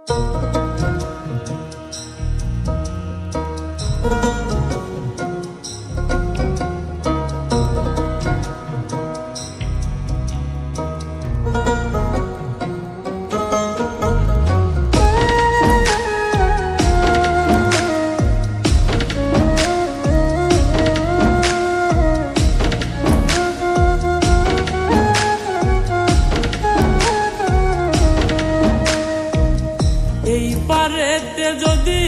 এই পারেতে যদি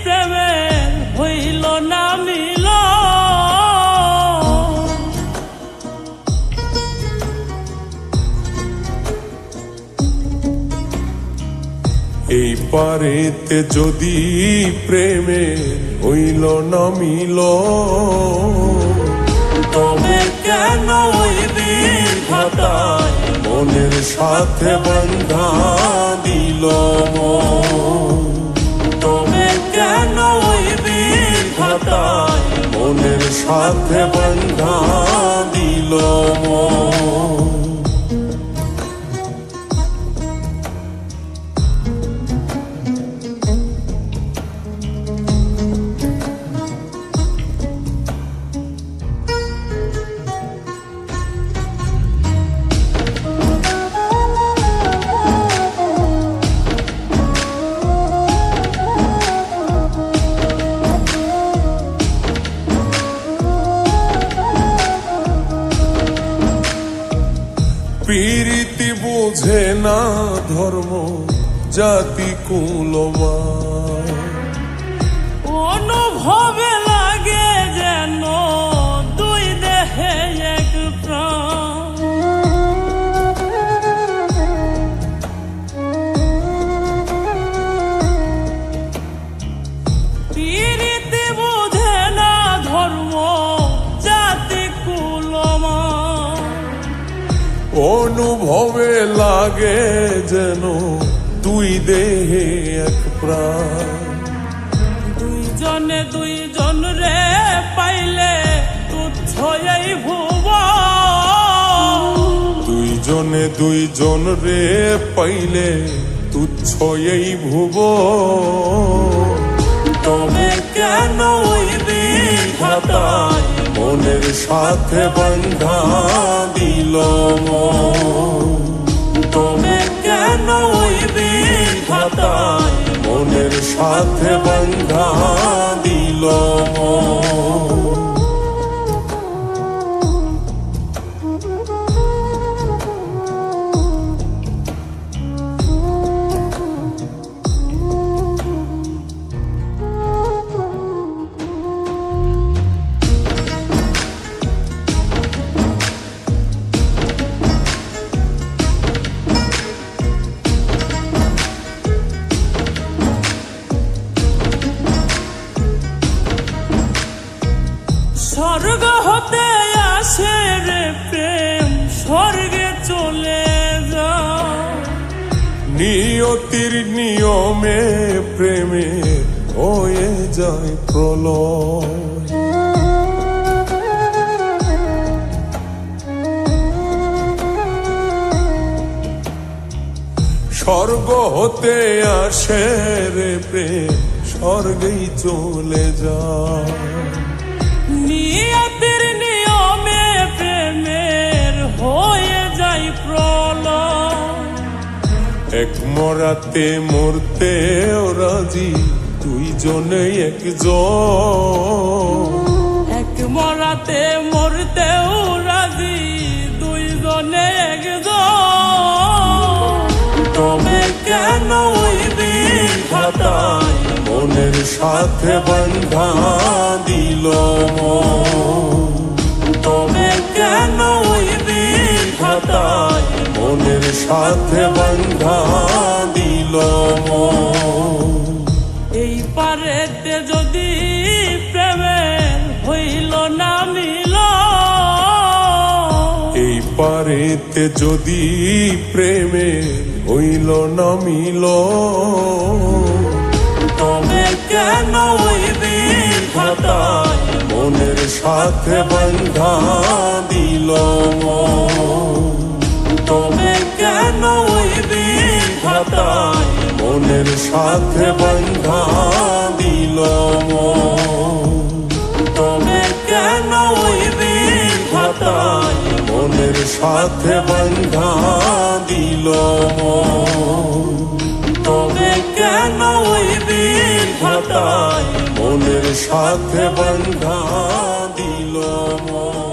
প্রেমের হইল না মিল, এই পারেতে যদি প্রেমের হইল না মিল, তবে কেন ওই বিধাতায় মনের সাথে বন্ধা দিল মন। তবে কেন ওই বিধাতায় মনের সাথে বন্ধা দিল মন। প্রীতি বোঝে না ধর্ম জাতি কুলমান, অনুভবে লাগে যেন দুই দেহে এক প্রাণ। প্রীতি বোঝে না ধর্ম জাতি কুলমান, অনুভবে লাগে যেন দুই দেহে এক প্রাণ। দুইজনে দুইজন রে পাইলে তুচ্ছ এই ভুব, দুইজনে দুইজন রে পাইলে তুচ্ছ এই ভুব। তবে কেন ওই বিধাতায় মনের সাথে বন্ধা দিল মন। তবে কেন ওই বিধাতায় মনের সাথে বন্ধা দিল মন। স্বর্গ হতে আসে রে প্রেম, স্বর্গে চলে যায়। নিয়তির নিয়মে প্রেমে হয়ে যায় প্রলয়। স্বর্গ হতে আসে রে প্রেম, স্বর্গেই চলে যায়। নিয়তির নিয়মে প্রেমের হয়ে যায় প্রলয়। এক মরাতে মরতে রাজি দুইজনে একজন। এক মরাতে মরতেও রাজি দুইজনে একজন। তবে কেন ওই বিধাতায় মনের সাথে বন্ধা দিল মন। তবে কেন ওই বিধাতায় মনের সাথে বন্ধা দিল মন। এই পারেতে যদি প্রেমের হইল না মিল, এই পারেতে যদি প্রেমের হইল না মিল, তবে কেন ওই বিধাতায় মনের সাথে বন্ধা দিল মন। তবে কেন ওই বিধাতায় মনের মনের সাথে বন্ধা দিল মন। তবে কেন ওই বিধাতায় মনের সাথে বন্ধা দিল মন। তবে কেন ওই বিধাতায় মনের সাথে বন্ধা দিল মন।